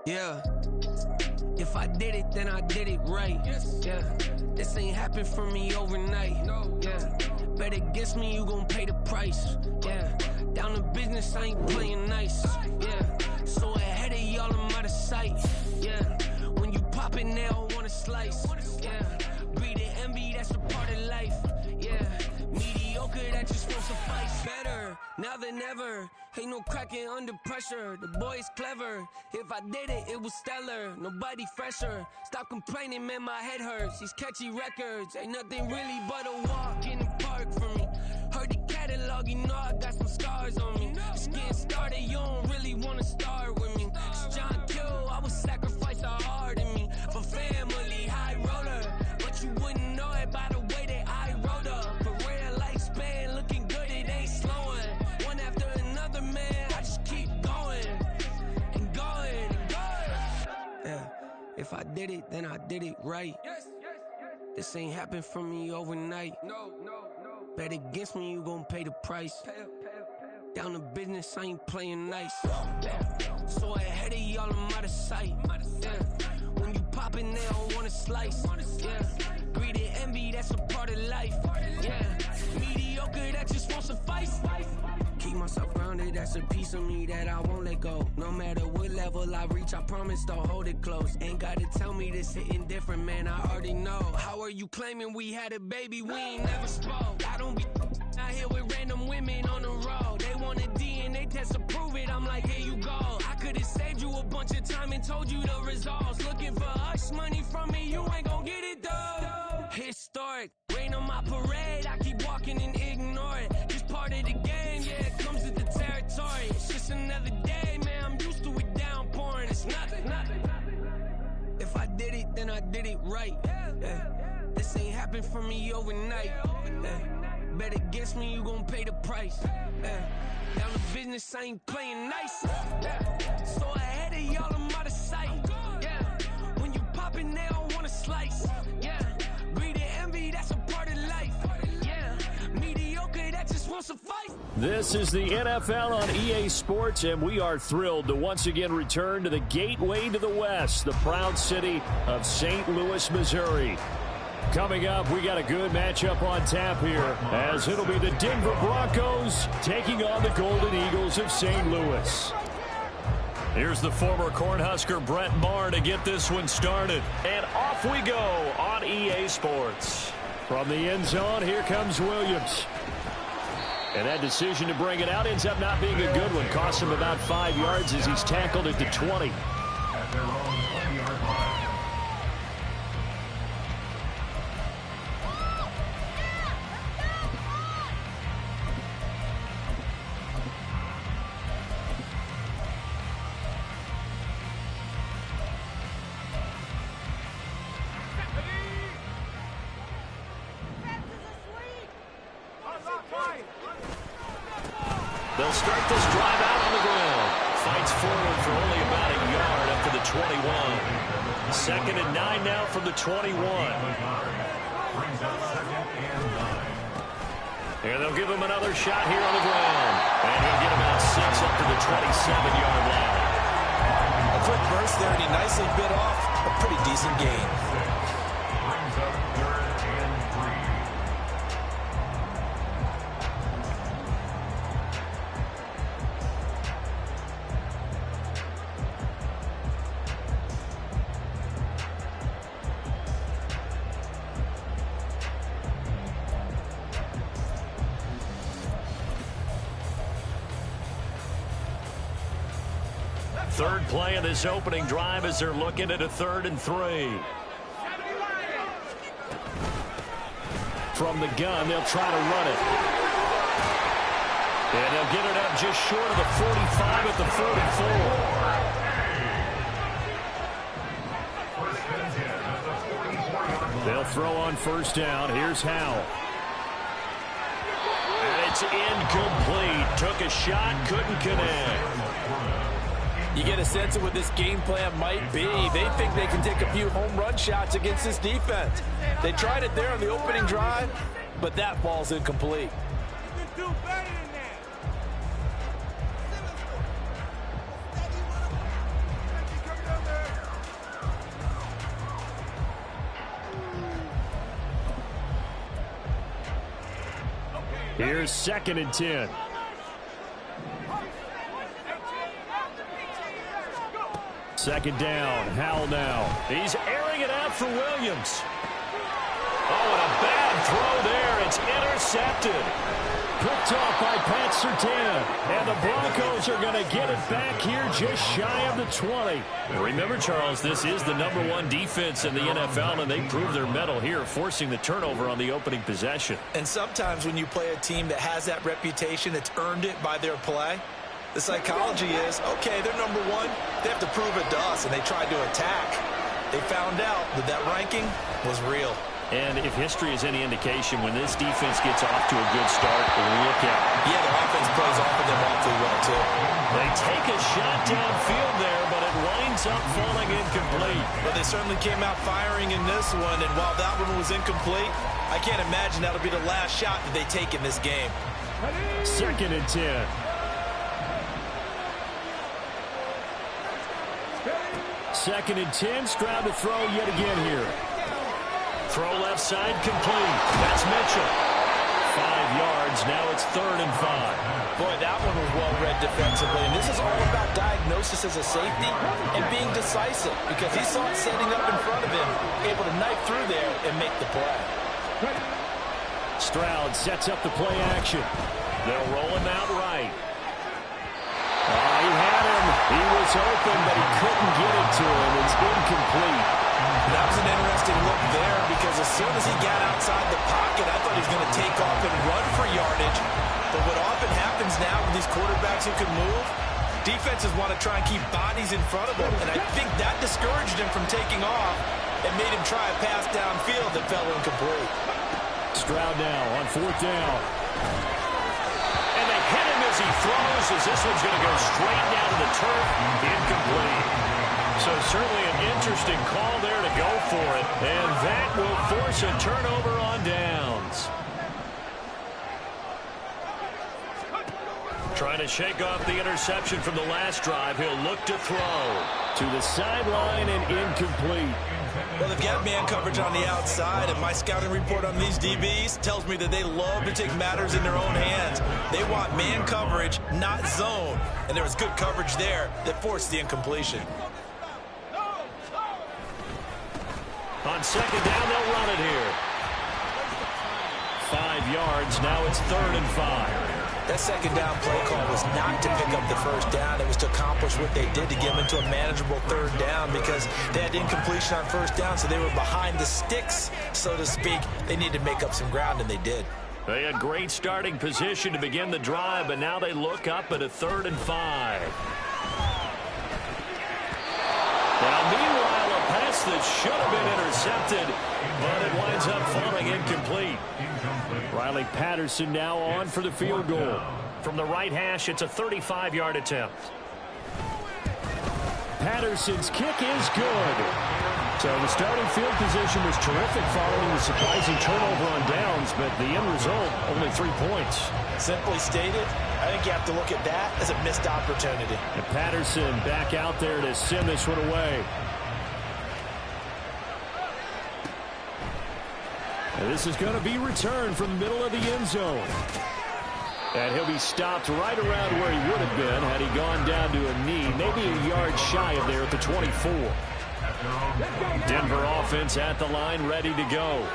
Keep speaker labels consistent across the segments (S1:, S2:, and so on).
S1: Yeah. If I did it, then I did it right. Yeah. This ain't happened for me overnight. Yeah. Bet against me, you gon' pay the price. Yeah. Down to business, I ain't playing nice. Yeah. So ahead of y'all, I'm out of sight. Yeah. When you pop it, they don't wanna slice. Yeah. Greed and envy, that's a part of life. Yeah. Mediocre, that just won't suffice. Better now than ever. Ain't no cracking under pressure. The boy is clever. If I did it, it was stellar. Nobody fresher. Stop complaining, man, my head hurts. These catchy records ain't nothing really but a walk in the park for me. Heard the catalog, you know I got some scars on me. Just getting started, you don't really wanna start with me. It's John Kill, I would sacrifice a heart in me for family, high roller. But you wouldn't know it by the way that I wrote up. Career lifespan looking good, it ain't slowing. One after another, man, I just keep going and going and going. Yeah, if I did it, then I did it right. This ain't happened for me overnight. No. Bet against me, you gon' pay the price. Down to business, I ain't playing nice. Yeah. So ahead of y'all, I'm out of sight. Yeah. When you poppin', they don't wanna slice. Yeah. Greed and envy, that's a part of life. Yeah. Mediocre, that just won't suffice. Keep myself grounded, that's a piece of me that I won't let go. No matter what level I reach, I promise to hold it close. Ain't gotta tell me this hitting different, man, I already know. How are you claiming we had a baby, we ain't never spoke? I don't be out here with random women on the road. They want a DNA test to prove it, I'm like, here you go. I could've saved you a bunch of time and told you the results. Looking for hush money from me, you ain't gon' get it though. Historic, rain on my parade, I keep walking and ignore it. Just part of the game, yeah, it comes with the territory. It's just another day, man, I'm used to it downpouring. It's nothing. If I did it, then I did it right. Yeah. This ain't happened for me overnight. Yeah. Bet against me, you gon' pay the price. Yeah. Down to business, I ain't playing nice. Yeah. So ahead of y'all, I'm out of sight. Yeah. When you poppin', they don't wanna slice. Yeah. Greed and envy, that's a part of life. Yeah. Mediocre, that just won't suffice.
S2: This is the NFL on EA Sports, and we are thrilled to once again return to the gateway to the West, the proud city of St. Louis, Missouri. Coming up, we got a good matchup on tap here, as it'll be the Denver Broncos taking on the Golden Eagles of St. Louis. Here's the former Cornhusker Brett Maher to get this one started. And off we go on EA Sports. From the end zone, here comes Williams. And that decision to bring it out ends up not being a good one. Costs him about 5 yards as he's tackled at the 20.
S3: At their own 20-yard line.
S2: They'll start this drive out on the ground. Fights forward for only about a yard up to the 21. 2nd and 9 now from the 21. And they'll give him another shot here on the ground. And he'll get about 6 up to the 27-yard line.
S4: A quick burst there, and he nicely bit off a pretty decent gain.
S3: Brings up 3rd and 3.
S2: Third play of this opening drive as they're looking at a 3rd and 3. From the gun, they'll try to run it. And they'll get it up just short of the 45 at the 44. They'll throw on 1st down. Here's Howell. And it's incomplete. Took a shot, couldn't connect.
S4: You get a sense of what this game plan might be. They think they can take a few home run shots against this defense. They tried it there on the opening drive, but that ball's incomplete.
S5: You do better than that.
S2: Here's 2nd and 10. Second down, Howell now. He's airing it out for Williams. Oh, and a bad throw there. It's intercepted. Picked off by Pat Surtain. And the Broncos are going to get it back here just shy of the 20. Remember, Charles, this is the #1 defense in the NFL, and they prove their mettle here, forcing the turnover on the opening possession.
S4: And sometimes when you play a team that has that reputation, that's earned it by their play, the psychology is, okay, they're #1. They have to prove it to us, and they tried to attack. They found out that that ranking was real.
S2: And if history is any indication, when this defense gets off to a good start, look out.
S4: Yeah, the offense plays off of them awfully well, too.
S2: They take a shot downfield there, but it winds up falling incomplete.
S4: But they certainly came out firing in this one, and while that one was incomplete, I can't imagine that'll be the last shot that they take in this game.
S2: 2nd and 10. Second and 10, Stroud to throw yet again here. Throw left side complete. That's Mitchell. 5 yards, now it's 3rd and 5.
S4: Boy, that one was well read defensively, and this is all about diagnosis as a safety and being decisive, because he saw it setting up in front of him, able to knife through there and make the play.
S2: Stroud sets up the play action. They'll roll him out right. He had him. He was open, but he couldn't get it to him. It's incomplete.
S4: That was an interesting look there, because as soon as he got outside the pocket, I thought he was going to take off and run for yardage. But what often happens now with these quarterbacks who can move, defenses want to try and keep bodies in front of them, and I think that discouraged him from taking off and made him try a pass downfield that fell incomplete.
S2: Stroud now on 4th down. And they hit him as he throws, as this one's going to go straight down to the turf. Incomplete. So certainly an interesting call there to go for it. And that will force a turnover on downs. Trying to shake off the interception from the last drive. He'll look to throw. To the sideline and incomplete.
S4: Well, they've got man coverage on the outside, and my scouting report on these DBs tells me that they love to take matters in their own hands. They want man coverage, not zone. And there was good coverage there that forced the incompletion.
S2: On 2nd down, they'll run it here. 5 yards, now it's 3rd and 5.
S4: That 2nd down play call was not to pick up the 1st down. It was to accomplish what they did, to get them into a manageable 3rd down, because they had incompletion on 1st down, so they were behind the sticks, so to speak. They needed to make up some ground, and they did.
S2: They had great starting position to begin the drive, but now they look up at a 3rd and 5. Now, meanwhile, a pass that should have been intercepted, but it winds up falling incomplete. Riley Patterson now on for the field goal. From the right hash, it's a 35-yard attempt. Patterson's kick is good. So the starting field position was terrific following the surprising turnover on downs, but the end result, only 3 points.
S4: Simply stated, I think you have to look at that as a missed opportunity.
S2: And Patterson back out there to send this one away. And this is going to be returned from the middle of the end zone. And he'll be stopped right around where he would have been had he gone down to a knee, maybe a yard shy of there at the 24. Denver offense at the line, ready to go.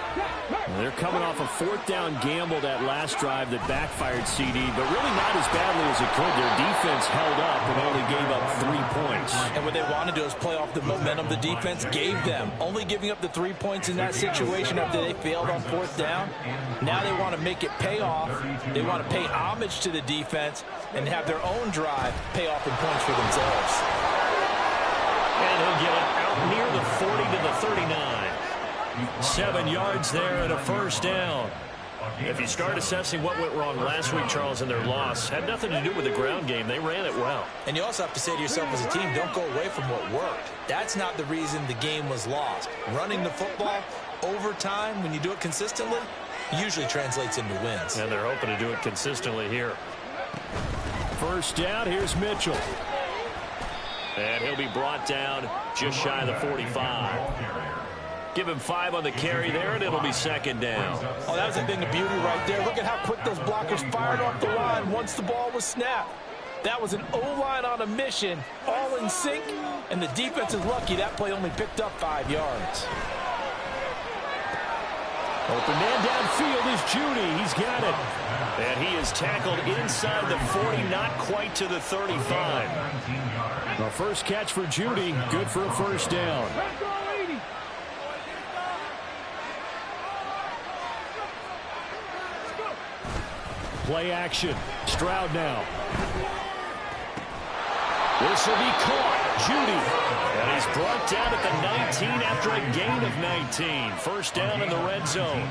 S2: They're coming off a 4th down gamble that last drive that backfired CD, but really not as badly as it could. Their defense held up and only gave up 3 points.
S4: And what they want to do is play off the momentum the defense gave them. Only giving up the 3 points in that situation after they failed on 4th down. Now they want to make it pay off. They want to pay homage to the defense and have their own drive pay off in points for themselves.
S2: And he'll get it out near the 40 to the 39. 7 yards there and a 1st down. If you start assessing what went wrong last week, Charles, in their loss, had nothing to do with the ground game. They ran it well.
S4: And you also have to say to yourself as a team, don't go away from what worked. That's not the reason the game was lost. Running the football over time, when you do it consistently, usually translates into wins.
S2: And they're hoping to do it consistently here. First down, here's Mitchell. And he'll be brought down just shy of the 45. Give him 5 on the carry there, and it'll be second down.
S4: Oh, that was a thing of beauty right there. Look at how quick those blockers fired off the line once the ball was snapped. That was an O-line on a mission, all in sync, and the defense is lucky that play only picked up 5 yards.
S2: Open man downfield is Judy. He's got it. And he is tackled inside the 40, not quite to the 35. The first catch for Judy, good for a first down. Play action. Stroud now. This will be caught. Judy. And he's brought down at the 19 after a gain of 19. First down in the red zone.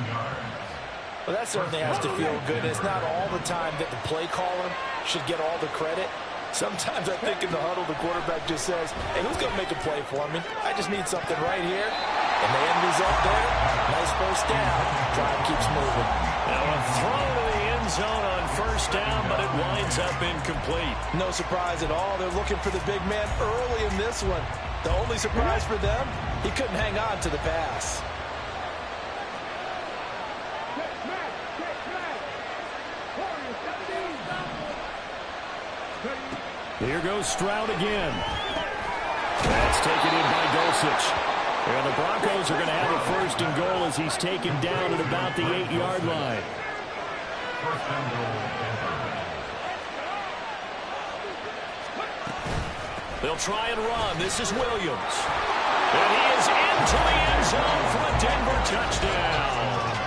S4: Well, that certainly has to feel good. It's not all the time that the play caller should get all the credit. Sometimes I think in the huddle, the quarterback just says, hey, who's going to make a play for me? I just need something right here. And the end result there, nice first down. Drive keeps moving.
S2: Now a throw to the end zone on first down, but it winds up incomplete.
S4: No surprise at all. They're looking for the big man early in this one. The only surprise for them, he couldn't hang on to the pass.
S2: Here goes Stroud again. That's taken in by Dulcich. And the Broncos are going to have a first and goal as he's taken down at about the 8-yard line. They'll try and run. This is Williams. And he is into the end zone for a Denver touchdown.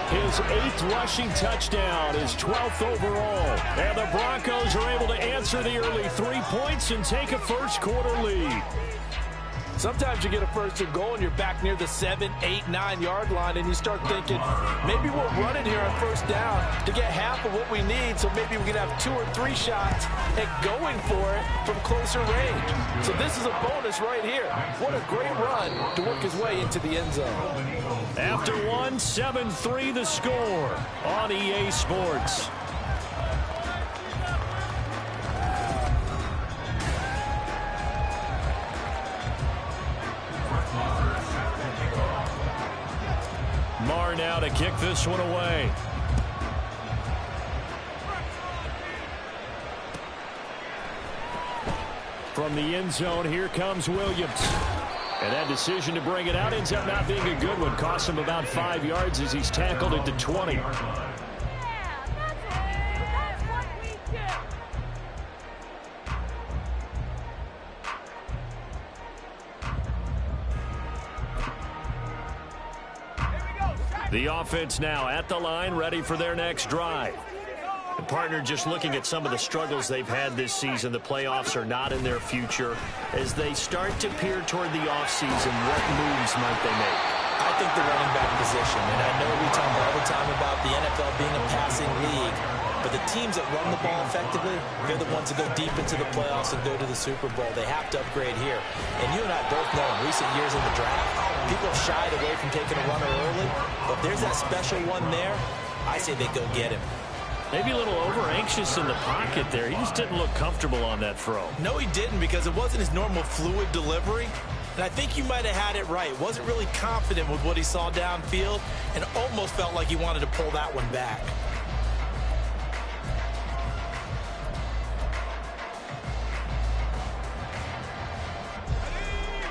S2: His 8th rushing touchdown, his 12th overall. And the Broncos are able to answer the early 3 points and take a first quarter lead.
S4: Sometimes you get a first and goal and you're back near the 7, 8, 9 yard line and you start thinking, maybe we'll run it here on first down to get half of what we need, so maybe we can have 2 or 3 shots at going for it from closer range. So this is a bonus right here. What a great run to work his way into the end zone.
S2: After 1, 7-3 the score on EA Sports. Marr now to kick this one away. From the end zone, here comes Williams. And that decision to bring it out ends up not being a good one. Costs him about 5 yards as he's tackled at the 20. The offense now at the line, ready for their next drive. The partner just looking at some of the struggles they've had this season. The playoffs are not in their future. As they start to peer toward the offseason, what moves might they make?
S4: I think the running back position, and I know we talk all the time about the NFL being a passing league, but the teams that run the ball effectively, they're the ones that go deep into the playoffs and go to the Super Bowl. They have to upgrade here. And you and I both know in recent years in the draft, people have shied away from taking a runner early, but if there's that special one there, I say they go get him.
S2: Maybe a little over-anxious in the pocket there. He just didn't look comfortable on that throw.
S4: No, he didn't, because it wasn't his normal fluid delivery. And I think you might have had it right. Wasn't really confident with what he saw downfield and almost felt like he wanted to pull that one back.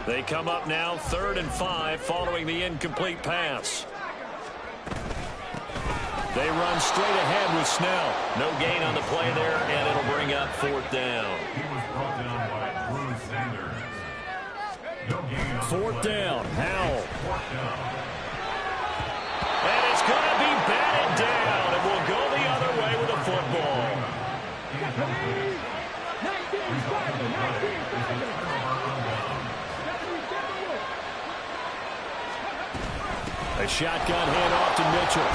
S2: They come up now 3rd and 5 following the incomplete pass. They run straight ahead with Snell. No gain on the play there, and it'll bring up 4th down.
S3: He was brought down by Bruce Sanders. No gain on
S2: 4th down, Howell.
S3: 4th down.
S2: And it's going to be batted down, and we'll go the other way with the football. A shotgun handoff to Mitchell.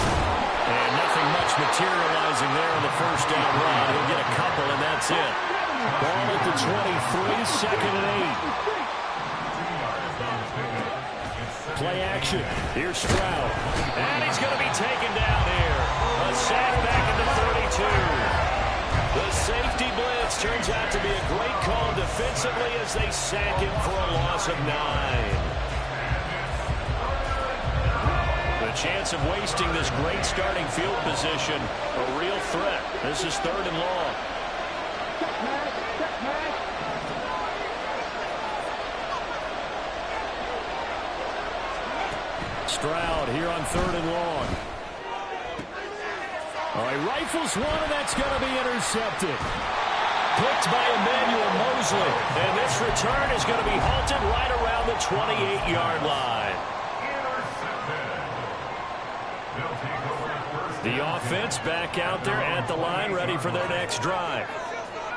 S2: And nothing much capitalizing there on the first down run. He'll get a couple, and that's it. Ball at the 23, second and 8. Play action. Here's Stroud. And he's going to be taken down here. A sack back at the 32. The safety blitz turns out to be a great call defensively as they sack him for a loss of 9. The chance of wasting this great starting field position, a real threat. This is 3rd and long. Stroud here on 3rd and long. All right, rifles one, and that's going to be intercepted. Picked by Emmanuel Mosley. And this return is going to be halted right around the 28-yard line. The offense back out there at the line, ready for their next drive.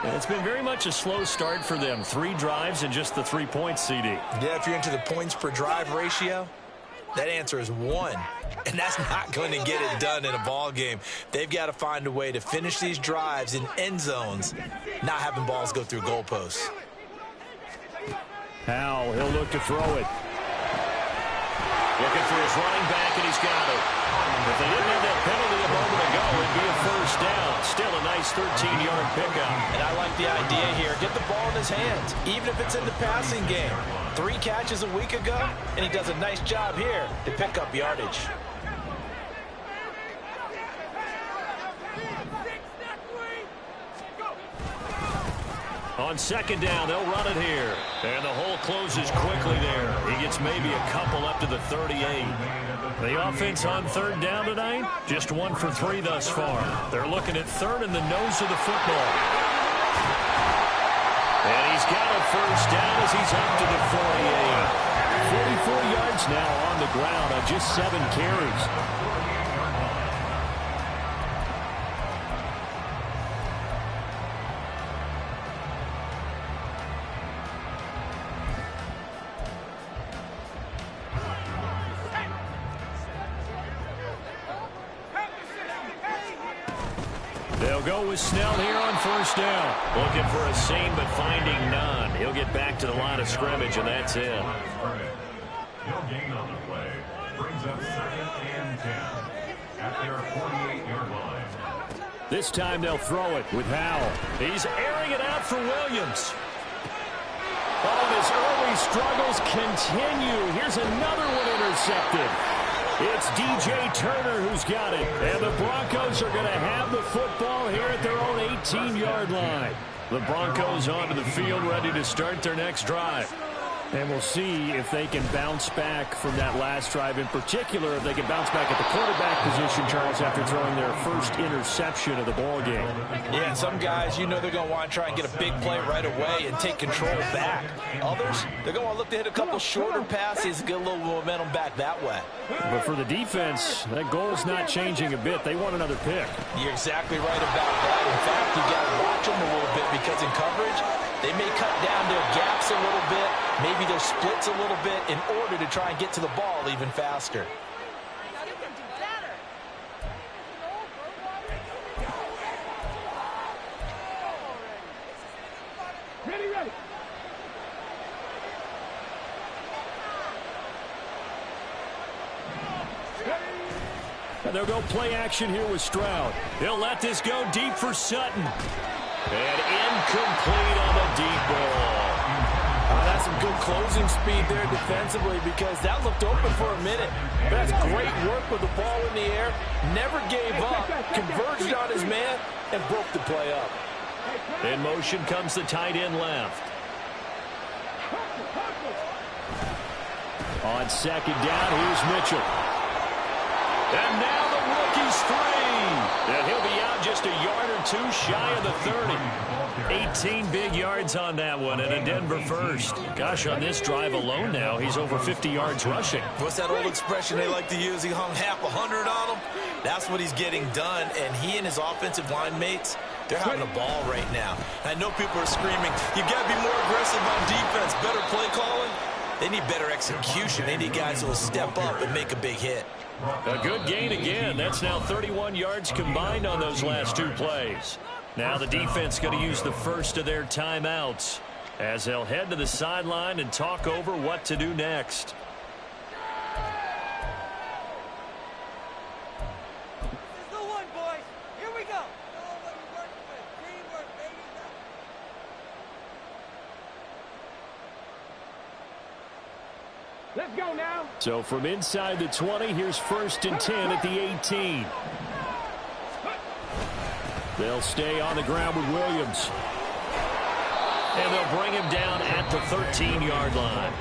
S2: And it's been very much a slow start for them. 3 drives and just the 3 points, CD.
S4: Yeah, if you're into the points per drive ratio, that answer is 1. And that's not going to get it done in a ball game. They've got to find a way to finish these drives in end zones, not having balls go through goalposts.
S2: Howell, he'll look to throw it. Looking for his running back, and he's got it. If they didn't have that penalty a moment ago, it'd be a first down. Still a nice 13-yard pickup.
S4: And I like the idea here. Get the ball in his hands, even if it's in the passing game. 3 catches a week ago, and he does a nice job here to pick up yardage.
S2: On 2nd down, they'll run it here. And the hole closes quickly there. He gets maybe a couple up to the 38. The offense on 3rd down tonight, just 1 for 3 thus far. They're looking at 3rd in the nose of the football. And he's got a first down as he's up to the 48. 44 yards now on the ground on just 7 carries. They'll go with Snell here on 1st down. Looking for a seam, but finding none. He'll get back to the line of scrimmage, and that's it.
S3: He'll gain on the play. Brings up 2nd and 10 at their 48-yard line.
S2: This time they'll throw it with Howell. He's airing it out for Williams. Oh, and his early struggles continue. Here's another one intercepted. It's DJ Turner who's got it. And the Broncos are going to have the football here at their own 18-yard line. The Broncos onto the field ready to start their next drive. And we'll see if they can bounce back from that last drive. In particular, if they can bounce back at the quarterback position, Charles, after throwing their first interception of the ball game.
S4: Yeah, and some guys, you know they're going to want to try and get a big play right away and take control back. Others, they're going to look to hit a couple shorter passes and get a little momentum back that way.
S2: But for the defense, that goal's not changing a bit. They want another pick.
S4: You're exactly right about that. In fact, you got to watch them a little bit because in coverage, they may cut down their gaps a little bit, maybe their splits a little bit in order to try and get to the ball even faster.
S5: Ready.
S2: And they'll go play action here with Stroud. He'll let this go deep for Sutton. And incomplete on the deep ball.
S4: That's some good closing speed there defensively because that looked open for a minute. But that's great work with the ball in the air. Never gave up, converged on his man, and broke the play up.
S2: In motion comes the tight end left. On 2nd down, here's Mitchell. And now the rookie's free. And he'll be out just a yard or 2 shy of the 30. 18 big yards on that one, and a Denver first. Gosh, on this drive alone now, he's over 50 yards rushing.
S4: What's that old expression they like to use? He hung half 100 on him. That's what he's getting done, and he and his offensive line mates, they're having a ball right now. I know people are screaming, you got to be more aggressive on defense, better play calling. They need better execution. They need guys who will step up and make a big hit.
S2: A good gain again. That's now 31 yards combined on those last two plays. Now the defense going to use the first of their timeouts as they'll head to the sideline and talk over what to do next.
S5: This is the one, boys. Here we go. Oh, what you working with? Teamwork, baby. Let's go now.
S2: So from inside the 20, here's 1st and 10 at the 18. They'll stay on the ground with Williams. And they'll bring him down at the 13-yard line.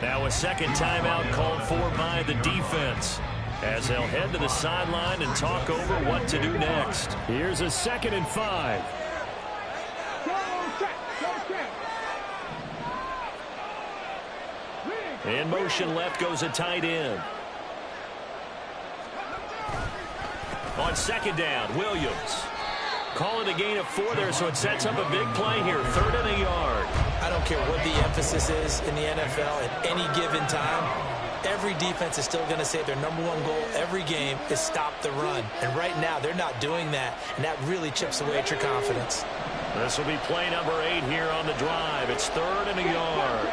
S2: Now a second timeout called for by the defense as they'll head to the sideline and talk over what to do next. Here's a 2nd and 5. In motion left goes a tight end. On 2nd down, Williams. Call it a gain of 4 there, so it sets up a big play here. 3rd and a yard.
S4: I don't care what the emphasis is in the NFL at any given time. Every defense is still going to say their #1 goal every game is stop the run. And right now, they're not doing that, and that really chips away at your confidence.
S2: This will be play number 8 here on the drive. It's 3rd and a yard.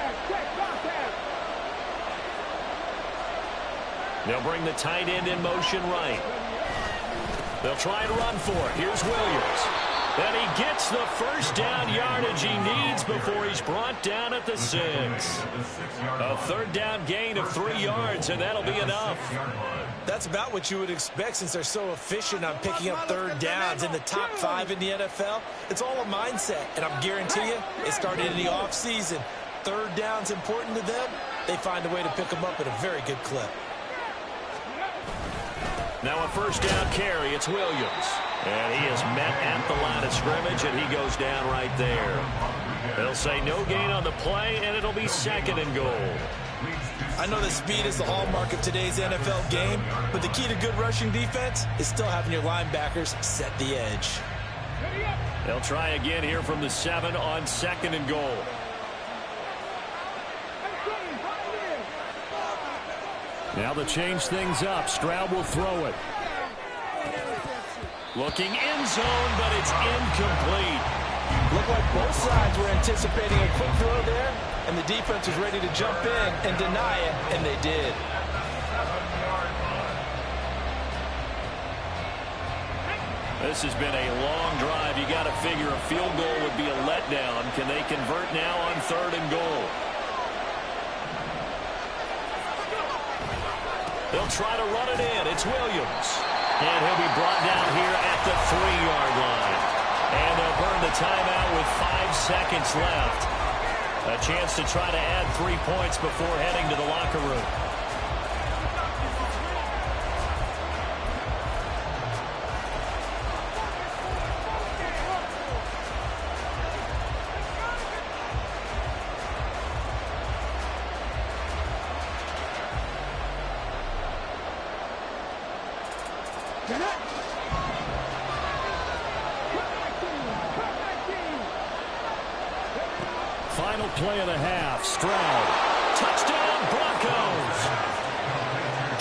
S2: They'll bring the tight end in motion right. They'll try and run for it. Here's Williams. And he gets the first down yardage he needs before he's brought down at the 6. A 3rd down gain of 3 yards, and that'll be enough.
S4: That's about what you would expect since they're so efficient on picking up 3rd downs in the top 5 in the NFL. It's all a mindset, and I'm guarantee you it started in the offseason. 3rd down's important to them. They find a way to pick them up at a very good clip.
S2: Now a 1st down carry. It's Williams. And he is met at the line of scrimmage, and he goes down right there. They'll say no gain on the play, and it'll be 2nd and goal.
S4: I know that speed is the hallmark of today's NFL game, but the key to good rushing defense is still having your linebackers set the edge.
S2: They'll try again here from the 7 on 2nd and goal. Now to change things up, Stroud will throw it. Looking end zone, but it's incomplete.
S4: Looked like both sides were anticipating a quick throw there, and the defense was ready to jump in and deny it, and they did.
S2: This has been a long drive. You got to figure a field goal would be a letdown. Can they convert now on 3rd and goal? They'll try to run it in. It's Williams. And he'll be brought down here at the 3-yard line. And they'll burn the timeout with 5 seconds left. A chance to try to add 3 points before heading to the locker room. Final play of the half. Stroud. Touchdown, Broncos.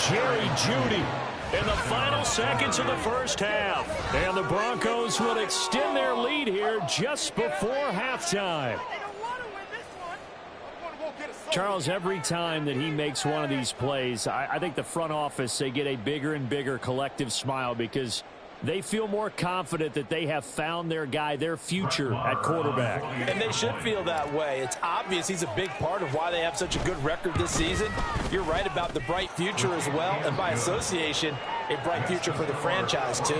S2: Jerry Jeudy in the final seconds of the first half. And the Broncos will extend their lead here just before halftime. Charles, every time that he makes one of these plays, I think the front office, they get a bigger and bigger collective smile because they feel more confident that they have found their guy, their future at quarterback.
S4: And they should feel that way. It's obvious he's a big part of why they have such a good record this season. You're right about the bright future as well, and by association, a bright future for the franchise too.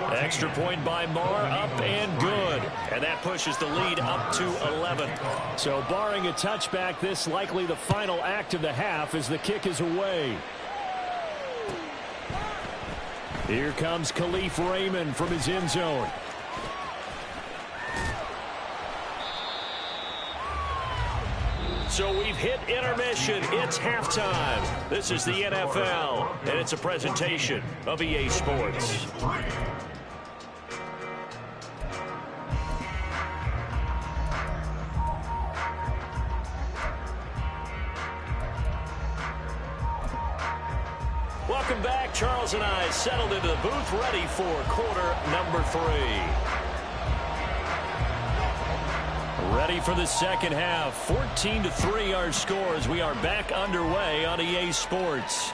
S2: Extra point by Marr, up and good. And that pushes the lead up to 11. So barring a touchback, this likely the final act of the half as the kick is away. Here comes Khalif Raymond from his end zone. So we've hit intermission. It's halftime. This is the NFL, and it's a presentation of EA Sports. Welcome Charles and I settled into the booth, ready for quarter number 3. Ready for the second half. 14-3 our scores. We are back underway on EA Sports.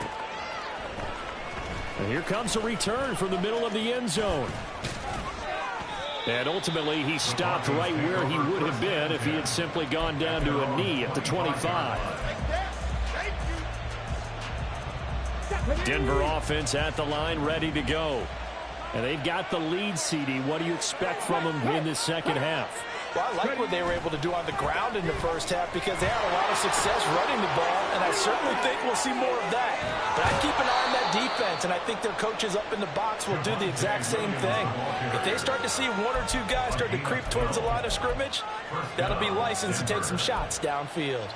S2: And here comes a return from the middle of the end zone. And ultimately, he stopped right where he would have been if he had simply gone down to a knee at the 25. Denver offense at the line, ready to go. And they've got the lead, CD. What do you expect from them in the second half?
S4: Well, I like what they were able to do on the ground in the first half because they had a lot of success running the ball, and I certainly think we'll see more of that. But I keep an eye on that defense, and I think their coaches up in the box will do the exact same thing. If they start to see 1 or 2 guys start to creep towards the line of scrimmage, that'll be licensed to take some shots downfield.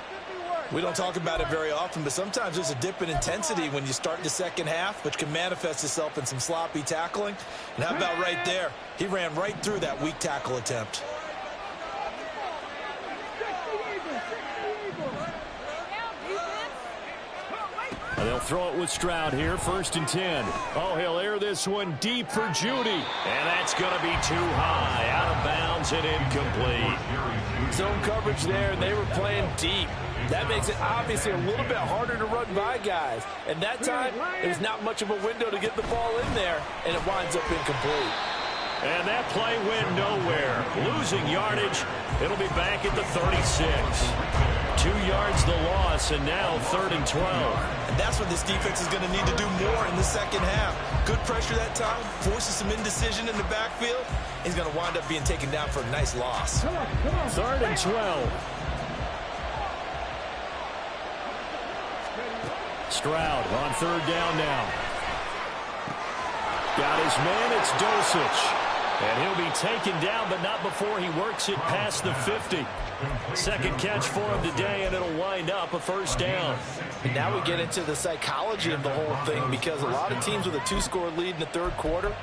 S4: We don't talk about it very often, but sometimes there's a dip in intensity when you start the second half, which can manifest itself in some sloppy tackling. And how about right there? He ran right through that weak tackle attempt.
S2: They'll throw it with Stroud here, 1st and 10. Oh, he'll air this one deep for Judy. And that's going to be too high, out of bounds and incomplete.
S4: Zone coverage there, and they were playing deep. That makes it obviously a little bit harder to run by guys. And that time, there's not much of a window to get the ball in there, and it winds up incomplete.
S2: And that play went nowhere. Losing yardage. It'll be back at the 36. 2 yards the loss, and now 3rd and 12.
S4: And that's what this defense is going to need to do more in the second half. Good pressure that time, forces some indecision in the backfield. He's going to wind up being taken down for a nice loss.
S2: 3rd and 12. Stroud on 3rd down now. Got his man, it's Dulcich. And he'll be taken down, but not before he works it past the 50. Second catch for him today, and it'll wind up a 1st down.
S4: And now we get into the psychology of the whole thing, because a lot of teams with a 2-score lead in the 3rd quarter,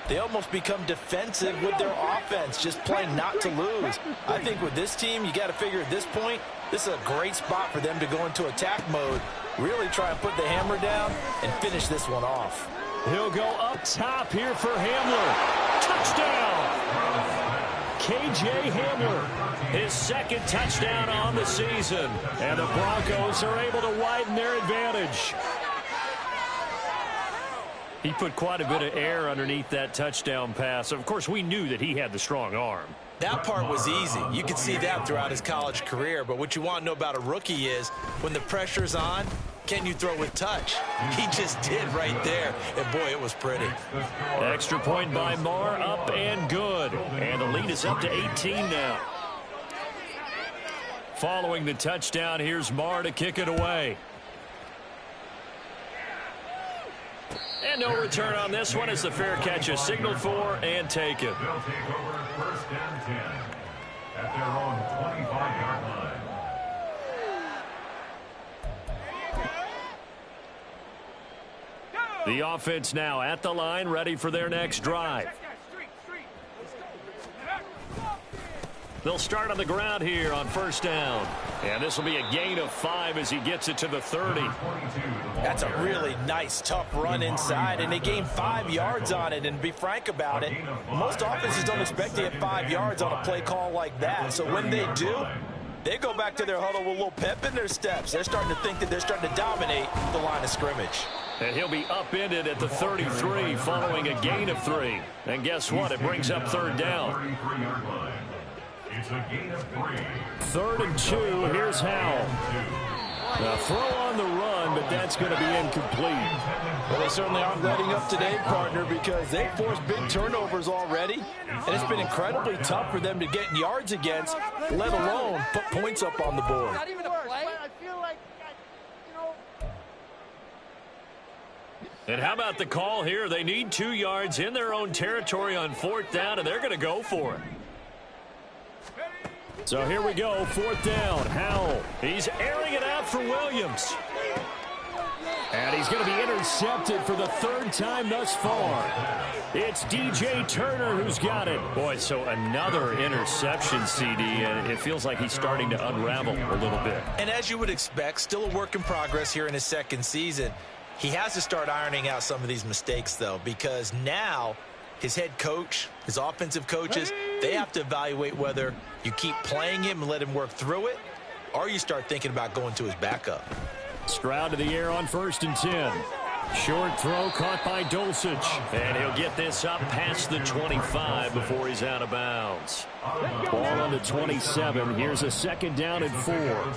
S4: they almost become defensive with their offense, just playing not to lose. I think with this team, you got to figure at this point, this is a great spot for them to go into attack mode, really try and put the hammer down and finish this one off.
S2: He'll go up top here for Hamler. Touchdown! KJ Hamler, his 2nd touchdown on the season. And the Broncos are able to widen their advantage. He put quite a bit of air underneath that touchdown pass. Of course, we knew that he had the strong arm.
S4: That part was easy. You could see that throughout his college career. But what you want to know about a rookie is when the pressure's on, can you throw with touch? He just did right there. And, boy, it was pretty.
S2: Extra point by Marr, up and good. And the lead is up to 18 now. Following the touchdown, here's Marr to kick it away. And no return on this one as the fair catch is signaled for and taken.
S3: They'll take over 1st and 10 at their own 25-yard line.
S2: The offense now at the line, ready for their next drive. They'll start on the ground here on 1st down. And this will be a gain of 5 as he gets it to the 30.
S4: That's a really nice, tough run inside, and they gained 5 yards on it. And to be frank about it, most offenses don't expect to get 5 yards on a play call like that. So when they do, they go back to their huddle with a little pep in their steps. They're starting to think that they're starting to dominate the line of scrimmage.
S2: And he'll be upended at the 33 following a gain of 3. And guess what? It brings up 3rd down.
S3: It's a gain of 3.
S2: 3rd and 2. Here's Howell. Now throw on the run, but that's going to be incomplete.
S4: Well, they certainly aren't letting up today, partner, because they forced big turnovers already. And it's been incredibly tough for them to get yards against, let alone put points up on the board.
S5: Not even a play. I feel like,
S2: And how about the call here? They need 2 yards in their own territory on 4th down, and they're going to go for it. So here we go, 4th down. Howell, he's airing it out for Williams. And he's going to be intercepted for the 3rd time thus far. It's DJ Turner who's got it. Boy, so another interception, CD, and it feels like he's starting to unravel a little bit.
S4: And as you would expect, still a work in progress here in his 2nd season. He has to start ironing out some of these mistakes, though, because now his head coach, his offensive coaches, they have to evaluate whether you keep playing him and let him work through it, or you start thinking about going to his backup.
S2: Stroud to the air on 1st and 10. Short throw caught by Dulcich. And he'll get this up past the 25 before he's out of bounds. Ball on the 27. Here's a 2nd down and 4.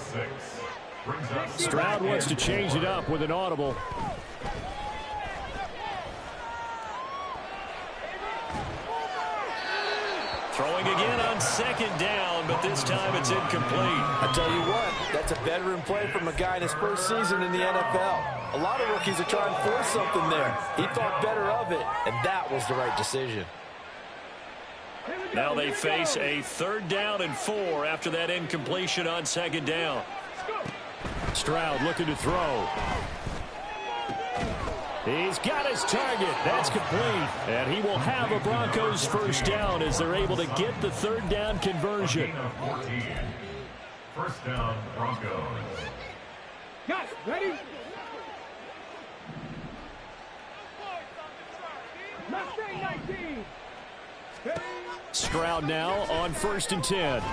S2: Stroud wants to change it up with an audible. Throwing again on 2nd down, but this time it's incomplete.
S4: I tell you what, that's a veteran play from a guy in his first season in the NFL. A lot of rookies are trying to force something there. He thought better of it, and that was the right decision.
S2: Now they face a 3rd down and 4 after that incompletion on 2nd down. Stroud looking to throw. He's got his target. That's complete. And he will have a Broncos 1st down as they're able to get the 3rd down conversion.
S3: 1st down, Broncos.
S5: Got it. Ready? Mustang 19.
S2: Stroud now on 1st and 10.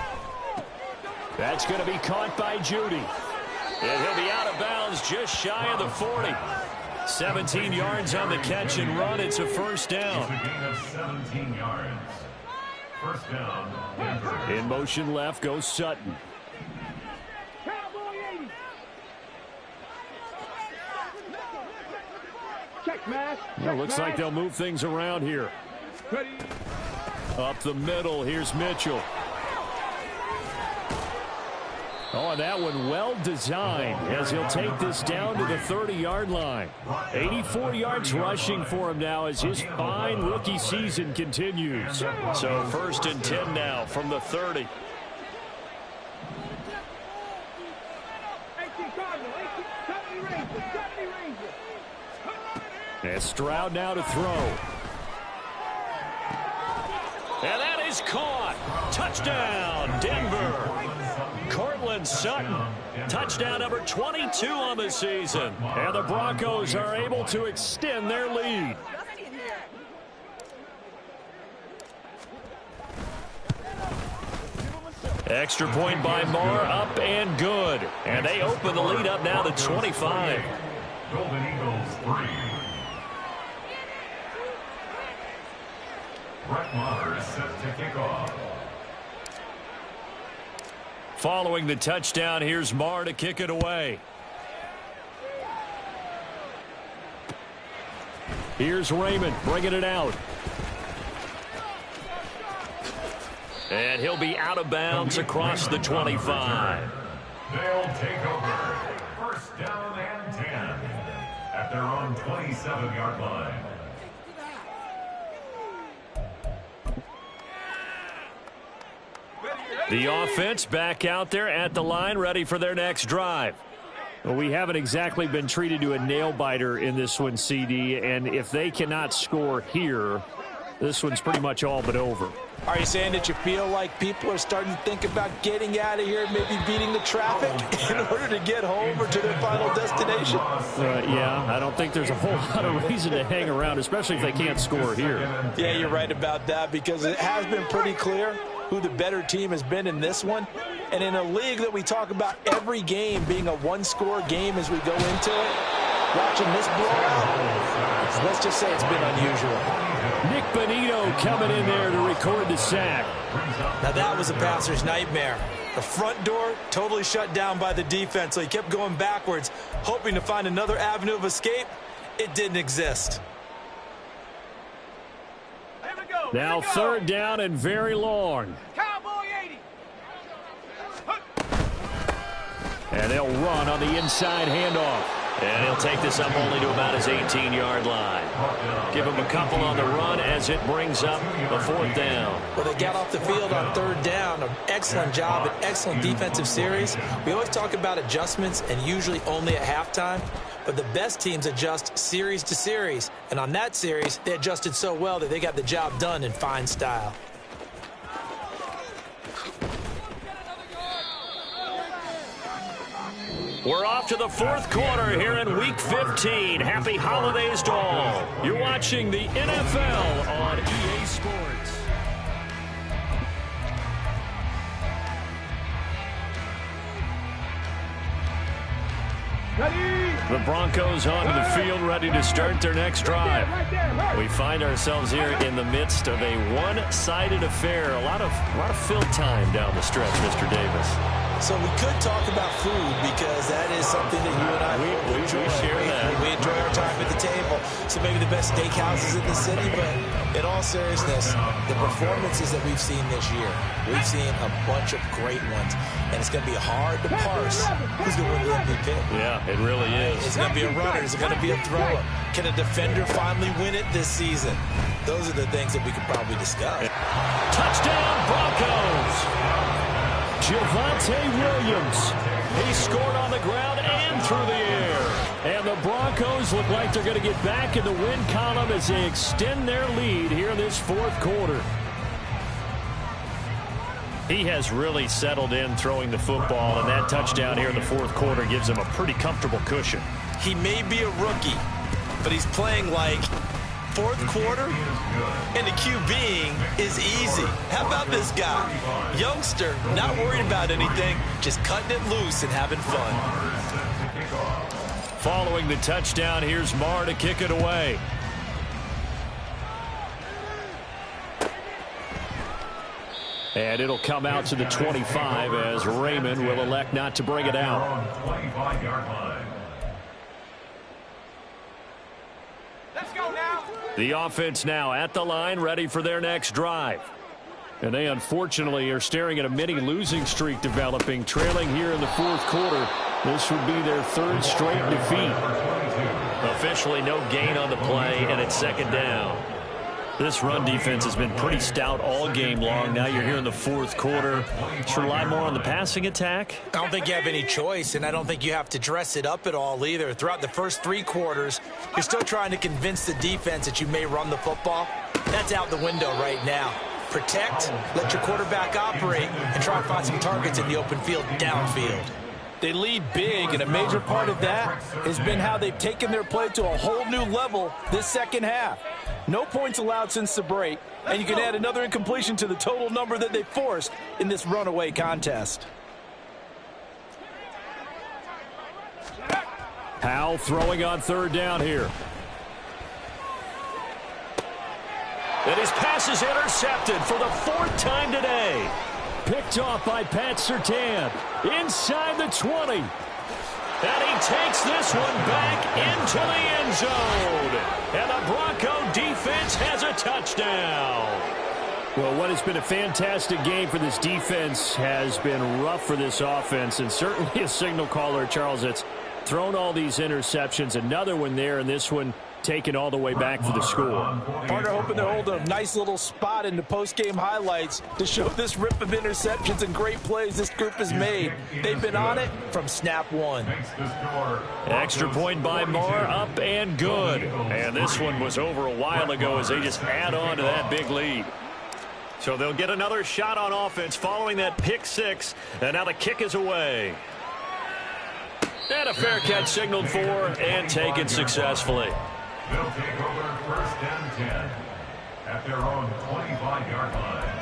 S2: That's going to be caught by Judy. And he'll be out of bounds just shy of the 40. 17 yards on the catch and run. It's a 1st down.
S3: It's a gain of 17 yards. 1st down, Denver.
S2: In motion left goes Sutton.
S5: Cowboy 80. Check, Matt.
S2: Well, looks like they'll move things around here.
S5: Ready?
S2: Up the middle, here's Mitchell. Oh, and that one well designed as he'll take this down to the 30-yard line. 84 yards rushing for him now as his fine rookie season continues. So 1st and 10 now from the 30.
S5: 18 Cardinal, 70 Rangers, 70 Rangers.
S2: And Stroud now to throw. And that is caught. Touchdown, Denver. Cortland Sutton, touchdown number 22 on the season. And the Broncos are able to extend their lead. Extra point by Marr, up and good. And they open the lead up now to 25.
S3: Golden Eagles 3. Brett Maher is set to kick off.
S2: Following the touchdown, here's Marr to kick it away. Here's Raymond bringing it out. And he'll be out of bounds across the 25.
S3: They'll take over. 1st down and 10 at their own 27-yard line.
S2: The offense back out there at the line, ready for their next drive. Well, we haven't exactly been treated to a nail-biter in this one, CD, and if they cannot score here, this one's pretty much all but over.
S4: Are you saying that you feel like people are starting to think about getting out of here, maybe beating the traffic in order to get home or to their final destination?
S2: Yeah, I don't think there's a whole lot of reason to hang around, especially if they can't score here.
S4: Yeah, you're right about that, because it has been pretty clear who the better team has been in this one. And in a league that we talk about every game being a one-score game as we go into it, watching this blowout, let's just say it's been unusual.
S2: Nick Bonito coming in there to record the sack.
S4: Now that was a passer's nightmare. The front door totally shut down by the defense, so he kept going backwards, hoping to find another avenue of escape. It didn't exist.
S2: Now 3rd down and very long.
S5: Cowboy 80.
S2: And they'll run on the inside handoff. And he'll take this up only to about his 18-yard line. Give him a couple on the run as it brings up the 4th down.
S4: Well, they got off the field on 3rd down. An excellent job, an excellent defensive series. We always talk about adjustments and usually only at halftime. But the best teams adjust series to series. And on that series, they adjusted so well that they got the job done in fine style.
S2: We're off to the fourth quarter here in Week 15. Happy holidays to all. You're watching the NFL on EA Sports. The Broncos onto the field, ready to start their next drive. We find ourselves here in the midst of a one-sided affair. A lot of fill time down the stretch, Mr. Davis.
S4: So we could talk about food because that is something that you and I enjoy.
S2: We share that.
S4: We enjoy our time at the table. So maybe the best steakhouses in the city, but in all seriousness, the performances that we've seen this year, we've seen a bunch of great ones, and it's going to be hard to parse who's going to win the MVP.
S2: Yeah, it really is.
S4: Is it going to be a runner? Is it going to be a thrower? Can a defender finally win it this season? Those are the things that we could probably discuss.
S2: Touchdown, Broncos! Javonte Williams. He scored on the ground and through the air. And the Broncos look like they're going to get back in the win column as they extend their lead here in this fourth quarter. He has really settled in throwing the football, and that touchdown here in the fourth quarter gives him a pretty comfortable cushion.
S4: He may be a rookie, but he's playing like fourth quarter, and the QBing is easy. How about this guy? Youngster, not worried about anything, just cutting it loose and having fun.
S2: Following the touchdown, here's Marr to kick it away. And it'll come out to the 25 as Raymond will elect not to bring it out.
S5: Let's go now.
S2: The offense now at the line, ready for their next drive. And they unfortunately are staring at a mini losing streak developing, trailing here in the fourth quarter. This would be their third straight defeat. Officially no gain on the play, and it's second down. This run defense has been pretty stout all game long. Now you're here in the fourth quarter. Should rely more on the passing attack?
S4: I don't think you have any choice, and I don't think you have to dress it up at all either. Throughout the first three quarters, you're still trying to convince the defense that you may run the football. That's out the window right now. Protect, let your quarterback operate, and try to find some targets in the open field downfield.
S6: They lead big, and a major part of that has been how they've taken their play to a whole new level this second half. No points allowed since the break, and you can add another incompletion to the total number that they forced in this runaway contest.
S2: Howell throwing on third down here. And his pass is intercepted for the fourth time today. Picked off by Pat Surtain. Inside the 20. And he takes this one back into the end zone. And the Bronco defense has a touchdown. Well, what has been a fantastic game for this defense has been rough for this offense. And certainly a signal caller, Charles, that's thrown all these interceptions. Another one there, and this one taken all the way back for the score.
S6: Partner hoping to hold a nice little spot in the post-game highlights to show this rip of interceptions and great plays this group has made. They've been on it from snap one.
S2: Extra point by Marr, up and good. And this one was over a while ago as they just add on to that big lead. So they'll get another shot on offense following that pick six. And now the kick is away. And a fair catch signaled for and taken successfully.
S3: They'll take over first and 10 at their own 25-yard line.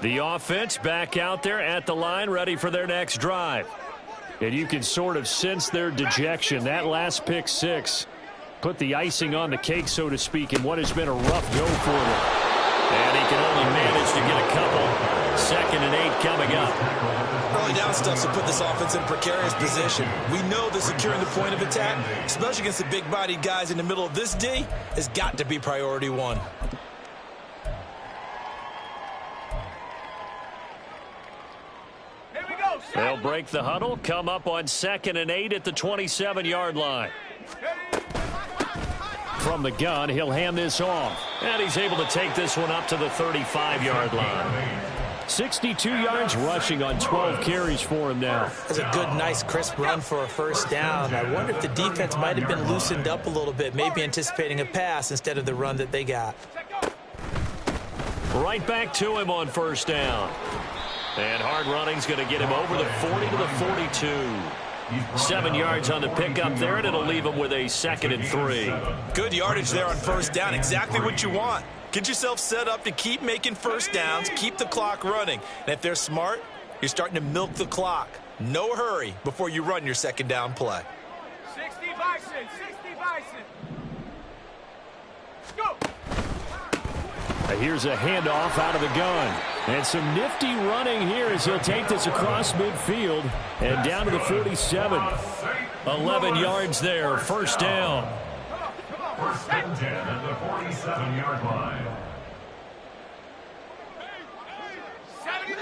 S2: The offense back out there at the line, ready for their next drive. And you can sort of sense their dejection. That last pick six put the icing on the cake, so to speak, in what has been a rough go for them. And he can only manage to get a couple. 2nd and 8 coming up.
S4: Early down stuff to put this offense in precarious position. We know that securing the point of attack, especially against the big-bodied guys in the middle of this D, has got to be priority one.
S5: Here we go.
S2: They'll break the huddle, come up on 2nd and 8 at the 27-yard line. From the gun, he'll hand this off. And he's able to take this one up to the 35-yard line. 62 yards rushing on 12 carries for him now.
S6: That's a good, nice, crisp run for a first down. I wonder if the defense might have been loosened up a little bit, maybe anticipating a pass instead of the run that they got.
S2: Right back to him on first down. And hard running's going to get him over the 40 to the 42. 7 yards on the pickup there, and it'll leave him with a 2nd and 3.
S4: Good yardage there on first down. Exactly what you want. Get yourself set up to keep making first downs, keep the clock running. And if they're smart, you're starting to milk the clock. No hurry before you run your second down play.
S5: 60 Bison, 60 Bison. Go!
S2: Here's a handoff out of the gun. And some nifty running here as he'll take this across midfield and down to the 47. 11 yards there, first down.
S3: First and 10 at the 47-yard line.
S5: 79.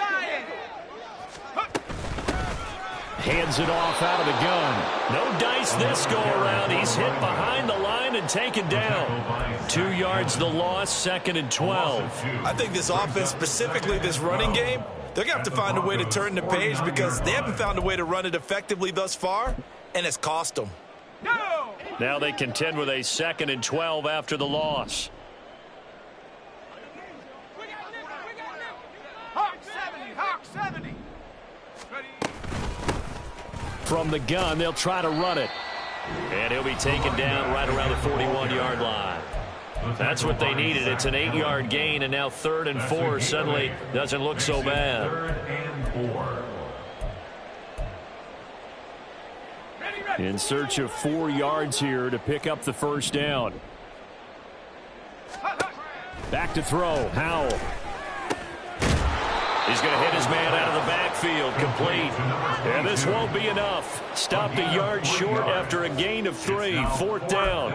S2: Hands it off out of the gun. No dice this go around. He's hit behind the line and taken down. 2 yards the loss, 2nd and 12.
S4: I think this offense, specifically this running game, they're going to have to find a way to turn the page because they haven't found a way to run it effectively thus far, and it's cost them.
S5: Go!
S2: Now they contend with a 2nd and 12 after the loss.
S5: Hawk 70, Hawk 70. Ready?
S2: From the gun, they'll try to run it. And he'll be taken down right around the 41-yard line. That's what they needed. It's an 8-yard gain, and now 3rd and 4 suddenly doesn't look so bad.
S3: 3rd and 4.
S2: In search of 4 yards here to pick up the first down. Back to throw. Howell. He's going to hit his man out of the backfield. Complete. And this won't be enough. Stopped a yard short after a gain of 3. 4th down.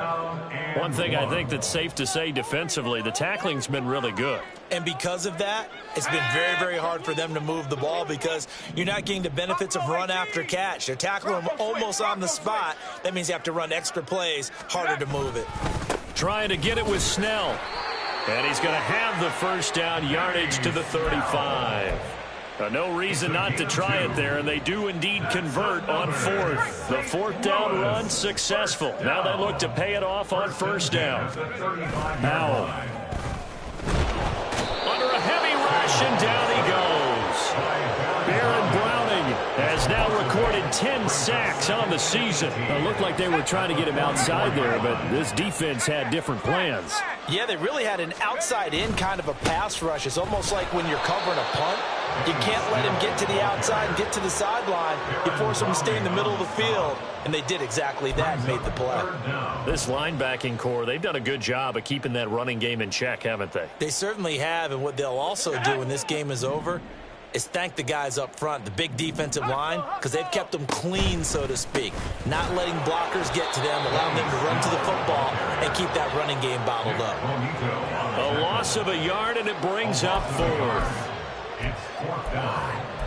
S2: One thing I think that's safe to say defensively, the tackling's been really good.
S4: And because of that, it's been very, very hard for them to move the ball because you're not getting the benefits of run after catch. They're tackling them almost on the spot. That means you have to run extra plays, harder to move it.
S2: Trying to get it with Snell. And he's going to have the first down, yardage to the 35. No reason not to try it there, and they do indeed convert on 4th. The 4th down run successful. Now they look to pay it off on first down. Howell. Under a heavy rush, and down he goes. Baron Browning has now recorded 10 sacks on the season. It looked like they were trying to get him outside there, but this defense had different plans.
S6: Yeah, they really had an outside-in kind of a pass rush. It's almost like when you're covering a punt. You can't let him get to the outside and get to the sideline. You force him to stay in the middle of the field, and they did exactly that and made the play.
S2: This linebacking core, they've done a good job of keeping that running game in check, haven't they?
S6: They certainly have, and what they'll also do when this game is over is thank the guys up front, the big defensive line, because they've kept them clean, so to speak. Not letting blockers get to them, allowing them to run to the football and keep that running game bottled up.
S2: A loss of a yard, and it brings up 4th.
S3: It's 4th down.